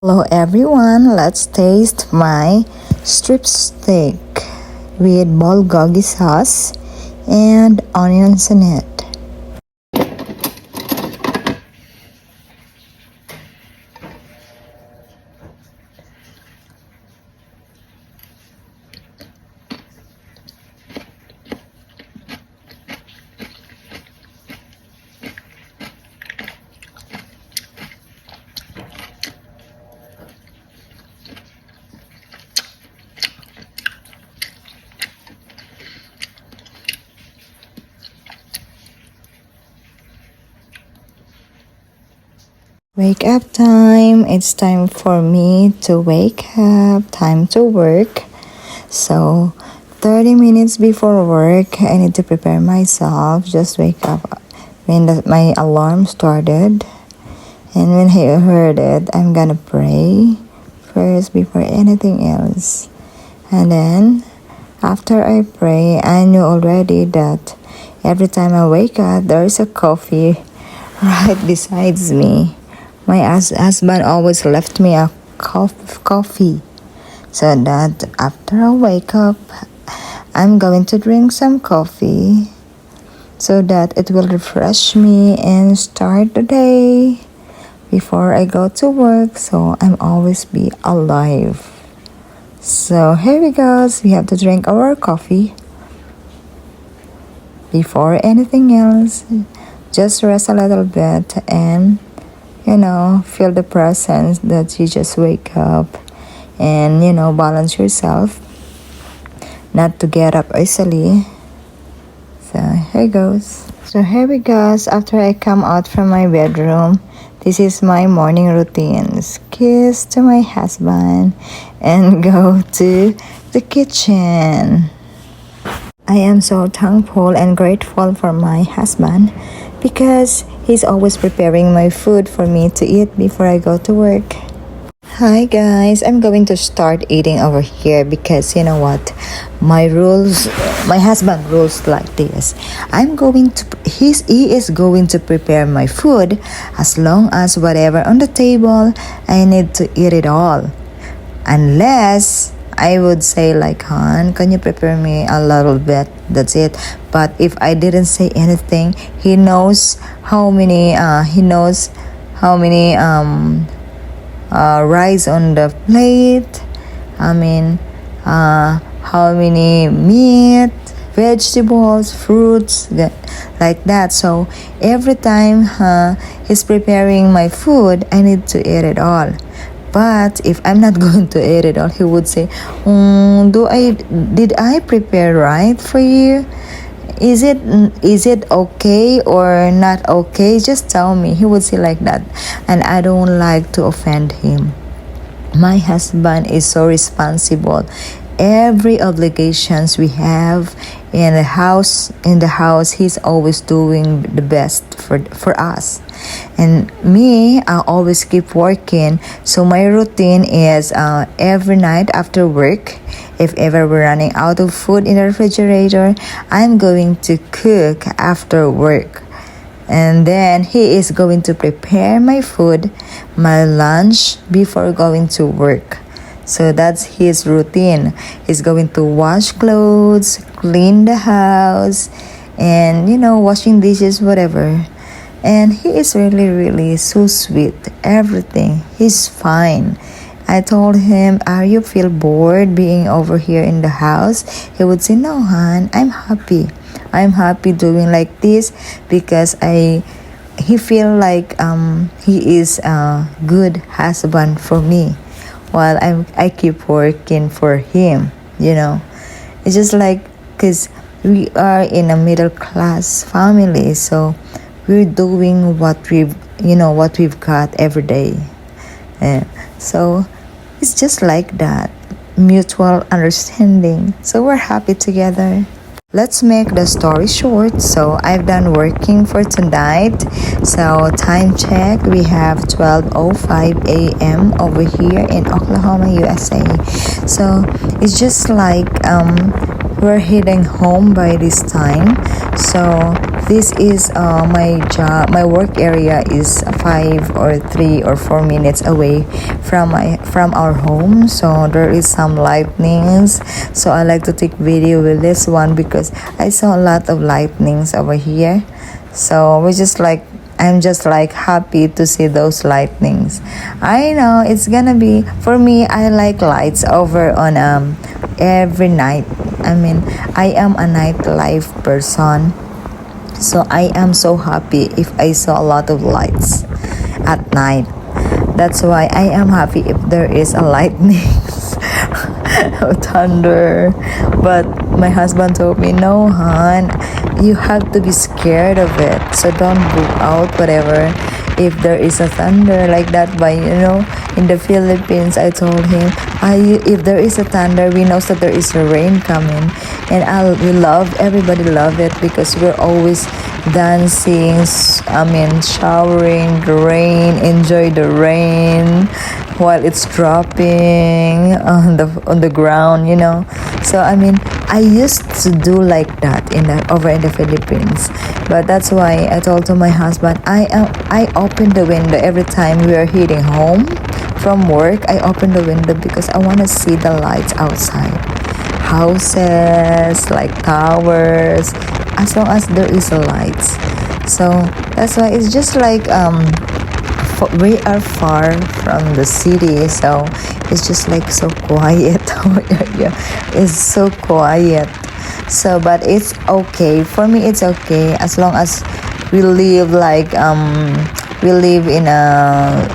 Hello everyone, let's taste my strip steak with bulgogi sauce and onions in it. Wake up time. It's time for me to wake up. Time to work. So 30 minutes before work, I need to prepare myself. Just wake up when my alarm started. And when I heard it, I'm gonna pray first before anything else. And then after I pray, I knew already that every time I wake up, there is a coffee right besides me. My husband always left me a cup of coffee so that after I wake up, I'm going to drink some coffee so that it will refresh me and start the day before I go to work, so I'm always be alive. So here we go. We have to drink our coffee before anything else. Just rest a little bit and feel the presence that you just wake up and balance yourself not to get up easily. So here goes. So here we go. After I come out from my bedroom, this is my morning routine. Kiss to my husband and go to the kitchen. I am so thankful and grateful for my husband because he's always preparing my food for me to eat before I go to work. Hi guys, I'm going to start eating over here because you know what? My husband rules like this. He is going to prepare my food as long as whatever on the table, I need to eat it all. Unless I would say like, Han, can you prepare me a little bit? That's it. But if I didn't say anything, he knows how many rice on the plate. How many meat, vegetables, fruits, like that. So every time he's preparing my food, I need to eat it all. But if I'm not going to eat it all, he would say, did I prepare right for you? Is it okay or not okay? Just tell me. He would say like that. And I don't like to offend him. My husband is so responsible. Every obligations we have in the house, he's always doing the best for us. And me, I always keep working. So my routine is every night after work, if ever we're running out of food in the refrigerator, I'm going to cook after work. And then he is going to prepare my food, my lunch before going to work. So that's his routine. He's going to wash clothes, clean the house, and washing dishes, whatever. And he is really, really so sweet. Everything. He's fine. I told him, are you feel bored being over here in the house? He would say, no, hon, I'm happy. I'm happy doing like this because he feel like he is a good husband for me while I keep working for him. It's just like because we are in a middle class family, so we're doing what we've got every day. So it's just like that, mutual understanding. So we're happy together. Let's make the story short. So I've done working for tonight. So time check, we have 12:05 a.m. over here in Oklahoma, USA. So it's just like we're heading home by this time. So this is my job. My work area is 5 or 3 or 4 minutes away from our home, so there is some lightnings. So I like to take video with this one because I saw a lot of lightnings over here. So we just like I'm just like happy to see those lightnings. I know it's gonna be for me. I like lights over on every night. I mean, I am a nightlife person, so I am so happy if I saw a lot of lights at night. That's why I am happy if there is a lightning or thunder. But my husband told me, no, hon, you have to be scared of it. So don't go out, whatever. If there is a thunder like that, by in the Philippines, I told him, if there is a thunder, we know that there is a rain coming, and everybody love it because we're always dancing. I mean, showering the rain, enjoy the rain while it's dropping on the ground. So I mean, I used to do like that over in the Philippines, but that's why I told to my husband, I open the window every time we are heading home from work. I open the window because I want to see the lights outside, houses like towers, as long as there is a lights. So that's why it's just like we are far from the city, so it's just like so quiet. Our area is so quiet. So but it's okay for me. It's okay as long as we live like we live in a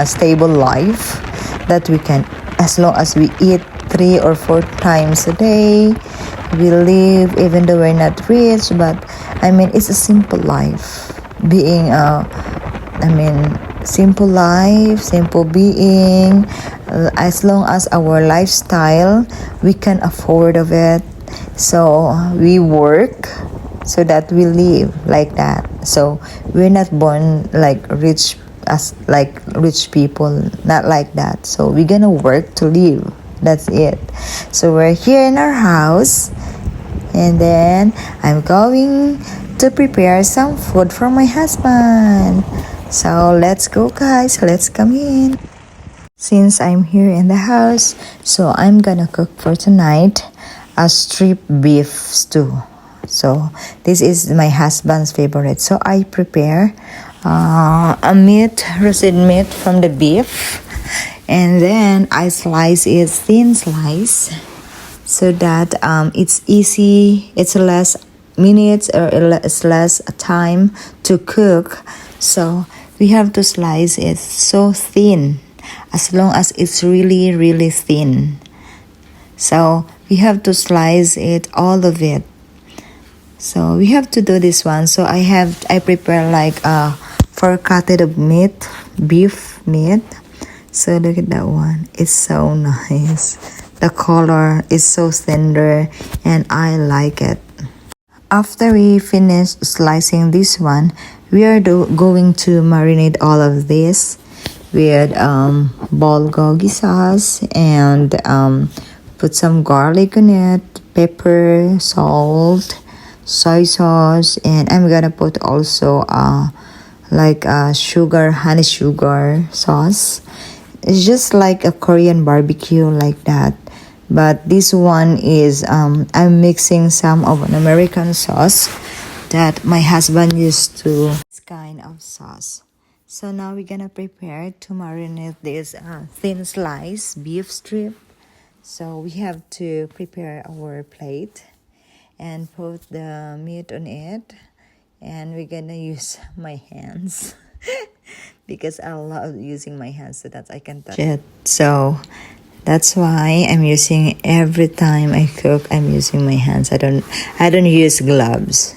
stable life that we can, as long as we eat 3 or 4 times a day. We live even though we're not rich, but I mean it's a simple life. Being simple life, simple being, as long as our lifestyle we can afford of it. So we work so that we live like that. So we're not born like rich people, not like that. So we're gonna work to live. That's it. So we're here in our house, and then I'm going to prepare some food for my husband. So let's go, guys. Let's come in. Since I'm here in the house, so I'm gonna cook for tonight a strip beef stew. So this is my husband's favorite. So I prepare roasted meat from the beef, and then I slice it thin slice so that it's easy. It's less minutes or it's less time to cook. So we have to slice it so thin, as long as it's really really thin. So we have to slice it, all of it. So we have to do this one. So I prepare like 4 cutted of meat, beef meat. So look at that one. It's so nice. The color is so tender and I like it. After we finish slicing this one, we are going to marinate all of this with bulgogi sauce and put some garlic on it, pepper, salt, soy sauce, and I'm gonna put also honey sugar sauce. It's just like a Korean barbecue like that. But this one is I'm mixing some of an American sauce that my husband used to this kind of sauce. So now we're gonna prepare to marinate this thin slice beef strip. So we have to prepare our plate and put the meat on it, and we're gonna use my hands because I love using my hands so that I can touch it. So that's why I'm using, every time I cook, I'm using my hands. I don't use gloves,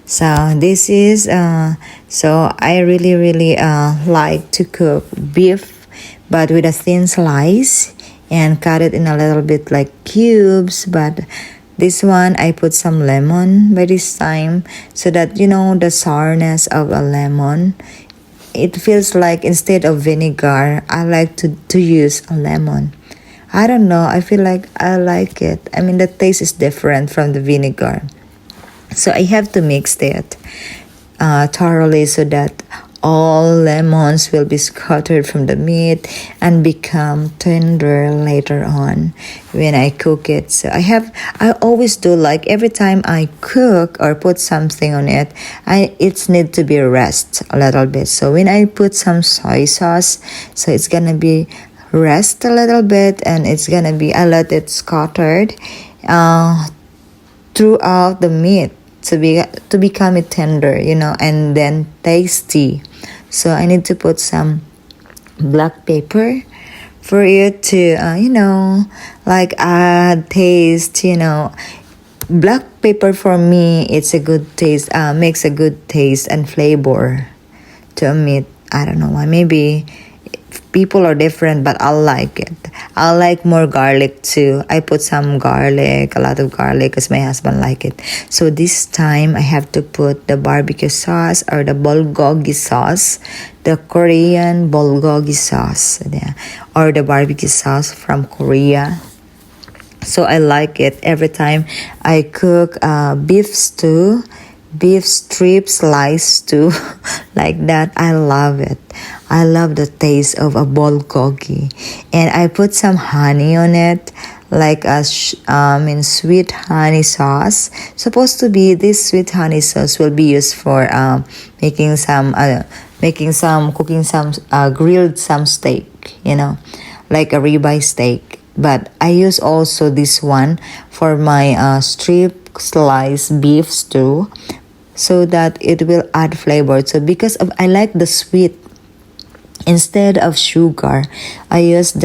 So this is so I really like to cook beef, but with a thin slice and cut it in a little bit like cubes. But this one I put some lemon by this time, so that the sourness of a lemon, it feels like instead of vinegar, I like to use a lemon. I don't know, I feel like I like it. I mean, the taste is different from the vinegar. So I have to mix it thoroughly so that all lemons will be scattered from the meat and become tender later on when I cook it. So I always do, like every time I cook or put something on it, it's need to be rest a little bit. So when I put some soy sauce, so it's gonna be rest a little bit, and it's gonna be, I let it scattered throughout the meat to become it tender, and then tasty. So I need to put some black pepper for it to like add taste. Black pepper for me, it's a good taste, makes a good taste and flavor to a meat. I don't know why, maybe people are different, but I like it. I like more garlic too. I put some garlic, a lot of garlic, because my husband like it. So this time I have to put the barbecue sauce or the bulgogi sauce, the Korean bulgogi sauce, yeah, or the barbecue sauce from Korea. So I like it every time I cook beef stew, beef strip slice stew like that. I love it. I love the taste of a bulgogi, and I put some honey on it, like sweet honey sauce. Supposed to be, this sweet honey sauce will be used for cooking some grilled some steak, like a ribeye steak. But I use also this one for my strip slice beef stew, so that it will add flavor. So because of I like the sweet, instead of sugar, I use this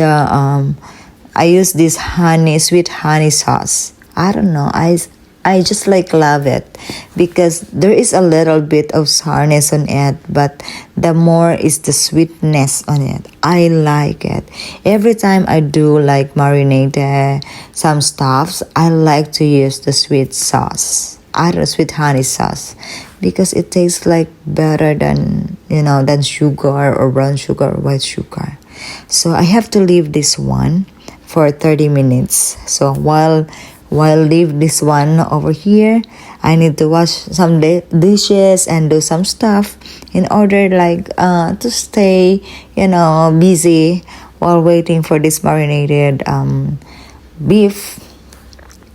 sweet honey sauce. I don't know. I just love it because there is a little bit of sourness on it, but the more is the sweetness on it. I like it. Every time I do like marinate some stuffs, I like to use the sweet sauce. I don't know, sweet honey sauce, because it tastes like better than sugar or brown sugar or white sugar. So I have to leave this one for 30 minutes. So while leave this one over here, I need to wash some dishes and do some stuff in order to stay busy while waiting for this marinated beef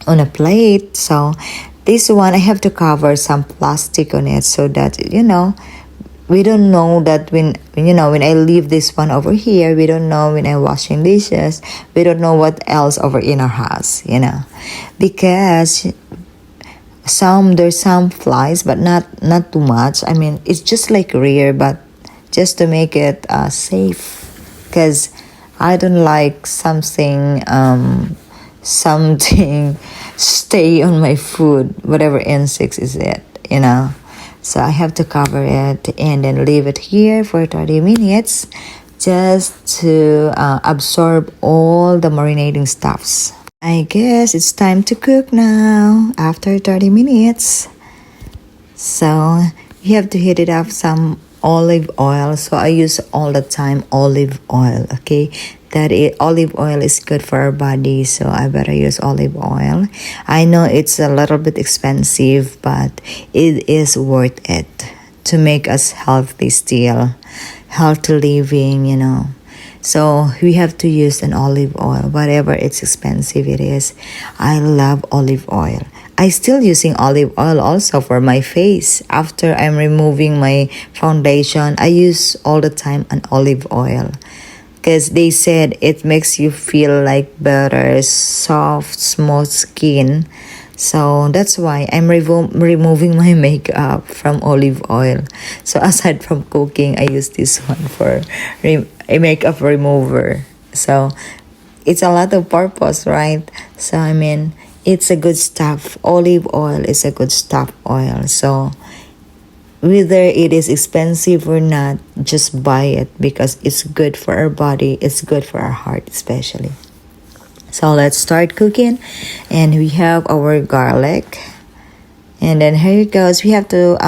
on a plate. So this one, I have to cover some plastic on it so that we don't know that when I leave this one over here, we don't know when I'm washing dishes, we don't know what else over in our house, because there's some flies, but not too much. I mean, it's just like rare, but just to make it safe, because I don't like something stay on my food, whatever insects is it, So I have to cover it and then leave it here for 30 minutes just to absorb all the marinating stuffs. I guess it's time to cook now after 30 minutes. So you have to heat it up some olive oil. So I use all the time olive oil, okay? Olive oil is good for our body, so I better use olive oil. I know it's a little bit expensive, but it is worth it to make us healthy still, healthy living, So we have to use an olive oil, whatever it's expensive it is. I love olive oil. I still using olive oil also for my face. After I'm removing my foundation, I use all the time an olive oil, because they said it makes you feel like better, soft, smooth skin. So that's why I'm removing my makeup from olive oil. So aside from cooking, I use this one for a makeup remover. So it's a lot of purpose, right? So I mean, it's a good stuff. Olive oil is a good stuff oil. So whether it is expensive or not, just buy it because it's good for our body. It's good for our heart especially. So let's start cooking. And we have our garlic. And then here it goes. We have to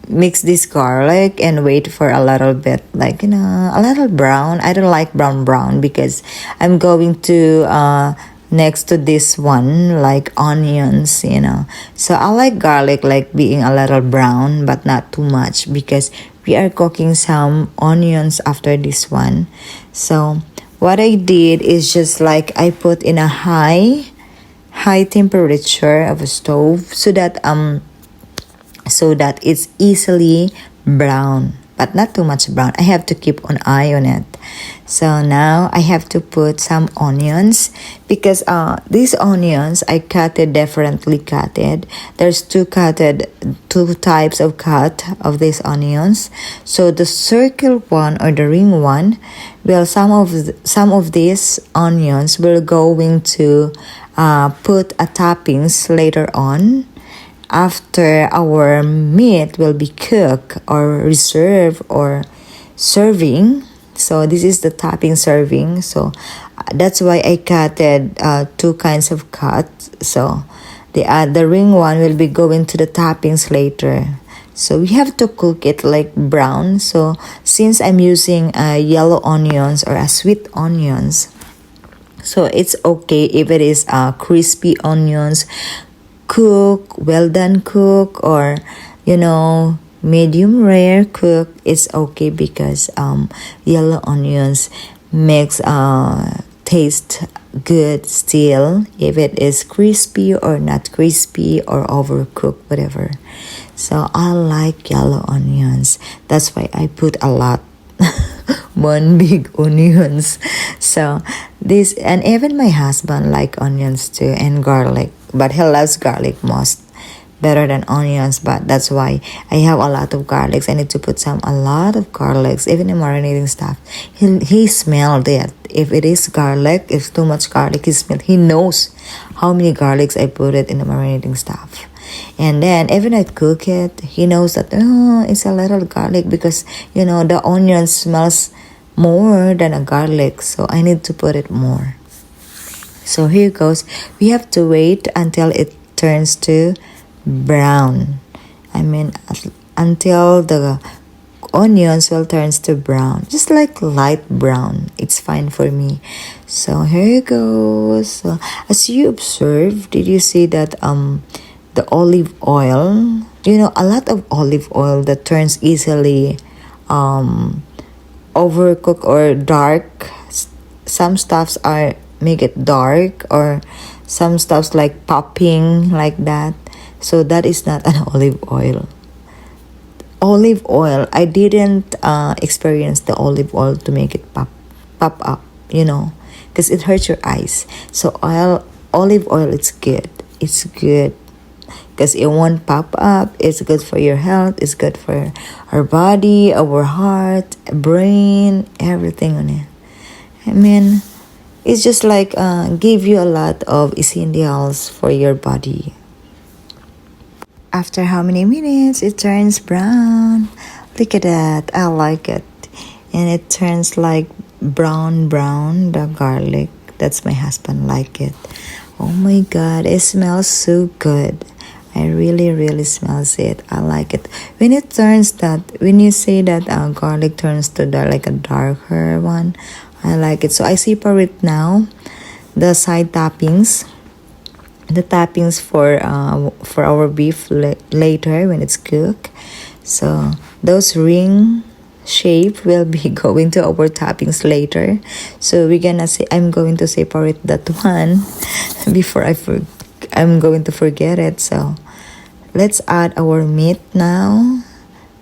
mix this garlic and wait for a little bit, a little brown. I don't like brown because I'm going to next to this one, like onions, you know. So I like garlic, like being a little brown, but not too much, because we are cooking some onions after this one. So what I did is just like I put in a high temperature of a stove, so that it's easily brown, but not too much brown. I have to keep an eye on it. So now I have to put some onions, because these onions I cut it differently cutted. There's two types of cut of these onions. So the circle one or the ring one, well, some of these onions we're going to put a toppings later on, after our meat will be cooked or reserved or serving. So this is the topping serving. So that's why I cutted two kinds of cut. So the ring one will be going to the toppings later. So we have to cook it like brown. So since I'm using yellow onions or sweet onions, so it's okay if it is crispy onions, well done cook, or medium rare cook. It's okay, because yellow onions makes taste good still, if it is crispy or not crispy or overcooked, whatever. So I like yellow onions, that's why I put a lot. One big onions. So this, and even my husband like onions too, and garlic, but he loves garlic most, better than onions. But that's why I have a lot of garlics. I need to put a lot of garlics, even in marinating stuff. He smelled it. If it is garlic, if too much garlic, he knows how many garlics I put it in the marinating stuff. And then even I cook it, he knows that it's a little garlic, because the onion smells more than a garlic, so I need to put it more. So here goes. We have to wait until it turns to brown. Until the onions will turns to brown, just like light brown. It's fine for me. So here goes. So as you observe, did you see that the olive oil? A lot of olive oil that turns easily overcooked or dark. Some stuffs make it dark, or some stuffs like popping like that. So that is not an olive oil. Olive oil, I didn't experience the olive oil to make it pop up, because it hurts your eyes. So olive oil, it's good. It's good because it won't pop up. It's good for your health. It's good for our body, our heart, brain, everything on it. It's just like give you a lot of essentials for your body. After how many minutes it turns brown? Look at that. I like it. And it turns like brown, the garlic. That's my husband like it. Oh my God, it smells so good. I really smells it. I like it. When you say that garlic turns to like a darker one, I like it. So I separate now the side toppings. The toppings for our beef later when it's cooked. So those ring shape will be going to our toppings later. So I'm going to separate that one before I'm going to forget it. So let's add our meat now.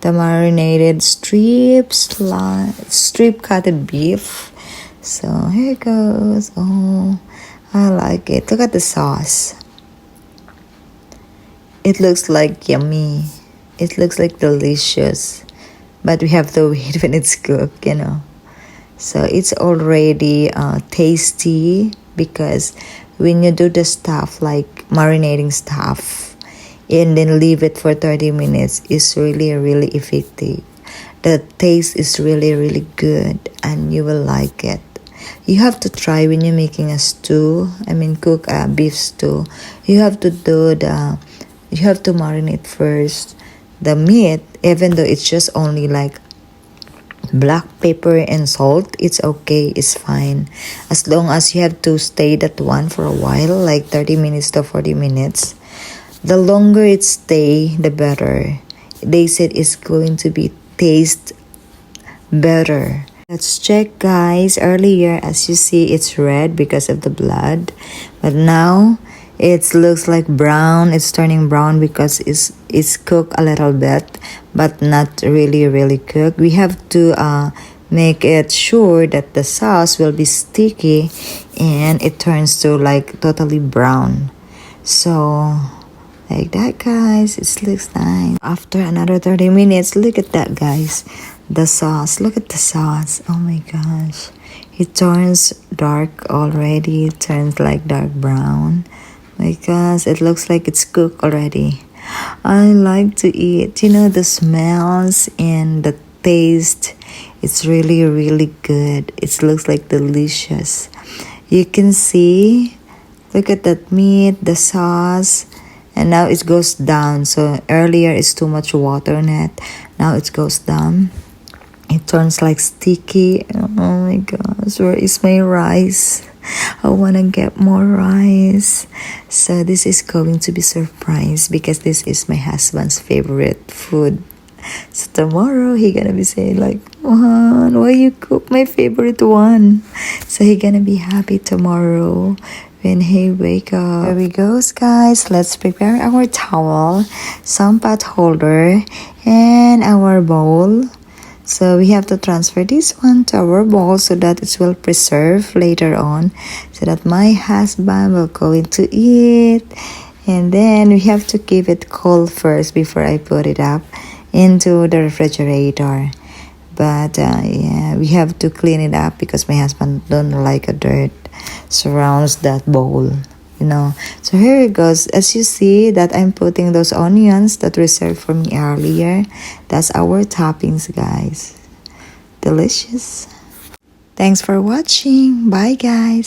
The marinated strip cutted beef. So here it goes. Oh, I like it. Look at the sauce. It looks like yummy. It looks like delicious. But we have to wait when it's cooked, So it's already tasty, because when you do the stuff like marinating stuff and then leave it for 30 minutes, it's really effective. The taste is really good, and you will like it. You have to try when you're making a stew. Cook a beef stew. You have to marinate first the meat, even though it's just only like black pepper and salt, it's okay, it's fine. As long as you have to stay that one for a while, like 30 minutes to 40 minutes. The longer it stay, the better. They said it's going to be taste better. Let's check, guys. Earlier, as you see, it's red because of the blood. But now, it looks like brown. It's turning brown because it's cooked a little bit, but not really cooked. We have to make it sure that the sauce will be sticky and it turns to like totally brown. So like that, guys, it looks nice. After another 30 minutes, look at that, guys. The sauce, look at the sauce. Oh my gosh, it turns dark already. It turns like dark brown because it looks like it's cooked already. I like to eat, the smells and the taste. It's really good. It looks like delicious. You can see, look at that meat, the sauce, and now it goes down. So earlier it's too much water in it. Now it goes down. It turns like sticky. Oh my gosh, where is my rice? I want to get more rice. So this is going to be surprise because this is my husband's favorite food. So tomorrow he gonna be saying like, "Juan, why you cook my favorite one?" So he gonna be happy tomorrow when he wake up. Here we go, guys. Let's prepare our towel, some pot holder, and our bowl. So we have to transfer this one to our bowl so that it will preserve later on, so that my husband will go into eat. And then we have to keep it cold first before I put it up into the refrigerator. But yeah, we have to clean it up because my husband don't like a dirt surrounds that bowl. So here it goes. As you see that I'm putting those onions that reserved for me earlier. That's our toppings, guys. Delicious. Thanks for watching. Bye, guys.